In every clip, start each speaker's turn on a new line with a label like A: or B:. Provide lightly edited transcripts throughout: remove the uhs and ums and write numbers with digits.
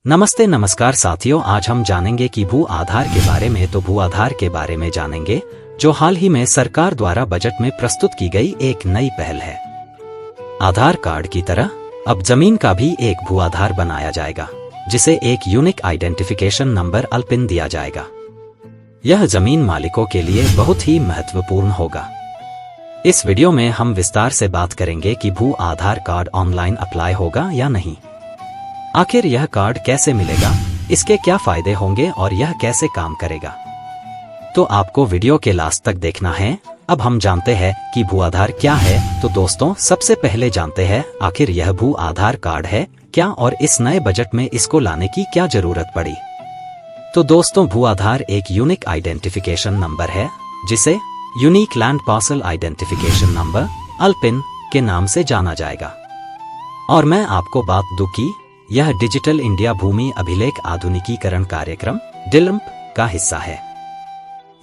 A: नमस्ते नमस्कार साथियों, आज हम जानेंगे कि भू आधार के बारे में। तो भू आधार के बारे में जानेंगे जो हाल ही में सरकार द्वारा बजट में प्रस्तुत की गई एक नई पहल है। आधार कार्ड की तरह अब जमीन का भी एक भू आधार बनाया जाएगा, जिसे एक यूनिक आइडेंटिफिकेशन नंबर अल्पिन दिया जाएगा। यह जमीन मालिकों के लिए बहुत ही महत्वपूर्ण होगा। इस वीडियो में हम विस्तार से बात करेंगे कि भू आधार कार्ड ऑनलाइन अप्लाई होगा या नहीं, आखिर यह कार्ड कैसे मिलेगा, इसके क्या फायदे होंगे और यह कैसे काम करेगा। तो आपको वीडियो के लास्ट तक देखना है। अब हम जानते हैं कि भू आधार क्या है। तो दोस्तों, सबसे पहले जानते हैं आखिर यह भू आधार कार्ड है क्या और इस नए बजट में इसको लाने की क्या जरूरत पड़ी। तो दोस्तों, भू आधार एक यूनिक आइडेंटिफिकेशन नंबर है, जिसे unique land parcel identification number alpine के नाम से जाना जाएगा। और मैं आपको बात दूं कि यह डिजिटल इंडिया भूमि अभिलेख आधुनिकीकरण कार्यक्रम डिलम्प का हिस्सा है।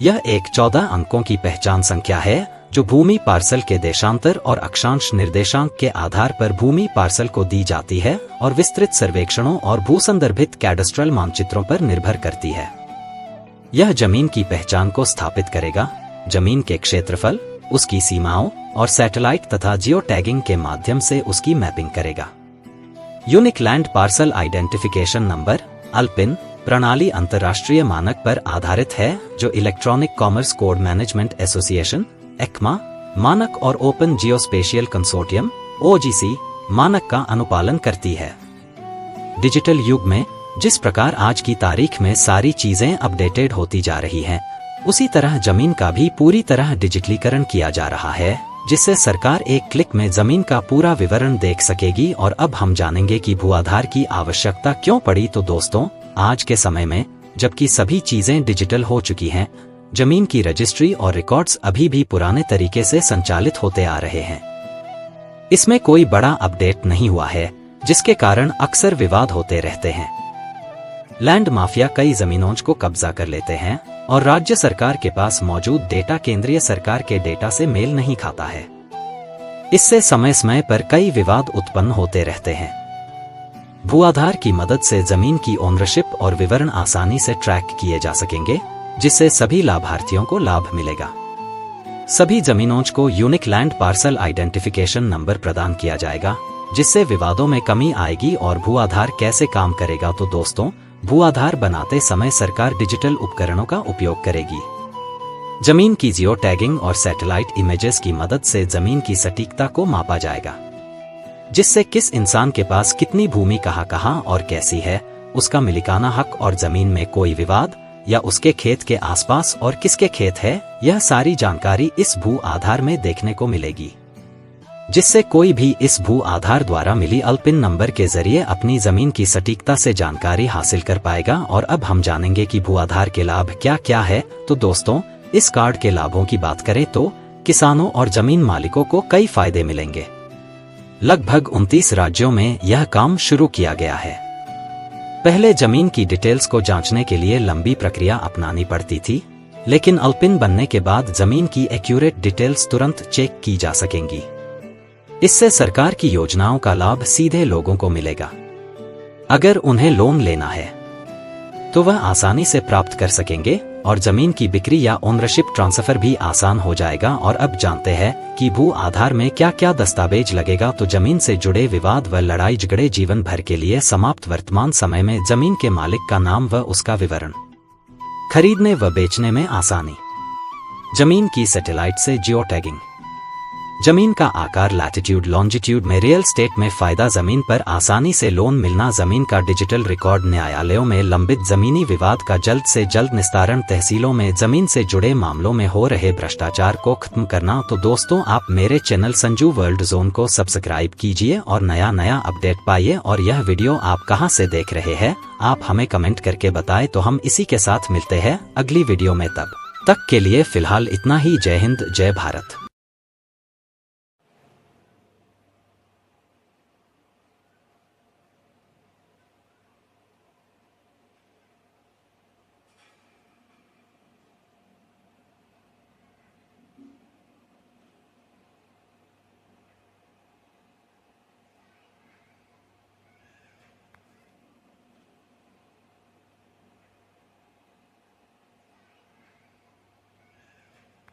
A: यह एक 14 अंकों की पहचान संख्या है जो भूमि पार्सल के देशांतर और अक्षांश निर्देशांक के आधार पर भूमि पार्सल को दी जाती है और विस्तृत सर्वेक्षणों और भू संदर्भित कैडस्ट्रल मानचित्रों पर निर्भर करती है। यह जमीन की पहचान को स्थापित करेगा, जमीन के क्षेत्रफल, उसकी सीमाओं और सैटेलाइट तथा जियो टैगिंग के माध्यम से उसकी मैपिंग करेगा। Unique land parcel identification number alpine प्रणाली अंतर्राष्ट्रीय मानक पर आधारित है जो electronic commerce code management association ECMA मानक और ओपन जियोस्पेशियल कंसोर्टियम ओजीसी मानक का अनुपालन करती है। डिजिटल युग में जिस प्रकार आज की तारीख में सारी चीजें अपडेटेड होती जा रही हैं, उसी तरह जमीन का भी पूरी तरह डिजिटलीकरण किया जा रहा है, जिससे सरकार एक क्लिक में जमीन का पूरा विवरण देख सकेगी। और अब हम जानेंगे कि भू आधार की आवश्यकता क्यों पड़ी। तो दोस्तों, आज के समय में जबकि सभी चीजें डिजिटल हो चुकी हैं, जमीन की रजिस्ट्री और रिकॉर्ड्स अभी भी पुराने तरीके से संचालित होते आ रहे हैं। इसमें कोई बड़ा अपडेट नहीं हुआ है, जिसके कारण अक्सर विवाद होते रहते हैं। लैंड माफिया कई जमीनों को कब्जा कर लेते हैं और राज्य सरकार के पास मौजूद डेटा केंद्रीय सरकार के डेटा से मेल नहीं खाता है। इससे समय समय पर कई विवाद उत्पन्न होते रहते हैं। भू आधार की मदद से जमीन की ओनरशिप और विवरण आसानी से ट्रैक किए जा सकेंगे, जिससे सभी लाभार्थियों को लाभ मिलेगा। सभी जमीनों को unique land parcel identification number प्रदान किया जाएगा, जिससे विवादों में कमी आएगी। और भू आधार कैसे काम करेगा। तो दोस्तों, भू आधार बनाते समय सरकार डिजिटल उपकरणों का उपयोग करेगी। जमीन की जियो टैगिंग और सैटेलाइट इमेजेस की मदद से जमीन की सटीकता को मापा जाएगा, जिससे किस इंसान के पास कितनी भूमि कहाँ और कैसी है, उसका मिलिकाना हक और जमीन में कोई विवाद या उसके खेत के आसपास और किसके खेत है, यह सारी जानकारी इस भू आधार में देखने को मिलेगी, जिससे कोई भी इस भू आधार द्वारा मिली अल्पिन नंबर के जरिए अपनी जमीन की सटीकता से जानकारी हासिल कर पाएगा। और अब हम जानेंगे कि भू आधार के लाभ क्या क्या है। तो दोस्तों, इस कार्ड के लाभों की बात करें तो किसानों और जमीन मालिकों को कई फायदे मिलेंगे। लगभग 29 राज्यों में यह काम शुरू किया गया है। पहले जमीन की डिटेल्स को जांचने के लिए लंबी प्रक्रिया अपनानी पड़ती थी, लेकिन अल्पिन बनने के बाद जमीन की एक्यूरेट डिटेल्स तुरंत चेक की जा सकेंगी। इससे सरकार की योजनाओं का लाभ सीधे लोगों को मिलेगा। अगर उन्हें लोन लेना है तो वह आसानी से प्राप्त कर सकेंगे और जमीन की बिक्री या ओनरशिप ट्रांसफर भी आसान हो जाएगा। और अब जानते हैं कि भू आधार में क्या क्या दस्तावेज लगेगा। तो जमीन से जुड़े विवाद व लड़ाई झगड़े जीवन भर के लिए समाप्त। वर्तमान समय में जमीन के मालिक का नाम व उसका विवरण, खरीदने व बेचने में आसानी, जमीन की सैटेलाइट से जियो टैगिंग, जमीन का आकार लैटिट्यूड लॉन्जिट्यूड में, रियल स्टेट में फायदा, जमीन पर आसानी से लोन मिलना, जमीन का डिजिटल रिकॉर्ड, न्यायालयों में लंबित जमीनी विवाद का जल्द से जल्द निस्तारण, तहसीलों में जमीन से जुड़े मामलों में हो रहे भ्रष्टाचार को खत्म करना। तो दोस्तों, आप मेरे चैनल संजू वर्ल्ड जोन को सब्सक्राइब कीजिए और नया अपडेट पाइए। और यह वीडियो आप कहां से देख रहे हैं, आप हमें कमेंट करके बताएं। तो हम इसी के साथ मिलते हैं अगली वीडियो में। तब तक के लिए फिलहाल इतना ही। जय हिंद, जय भारत।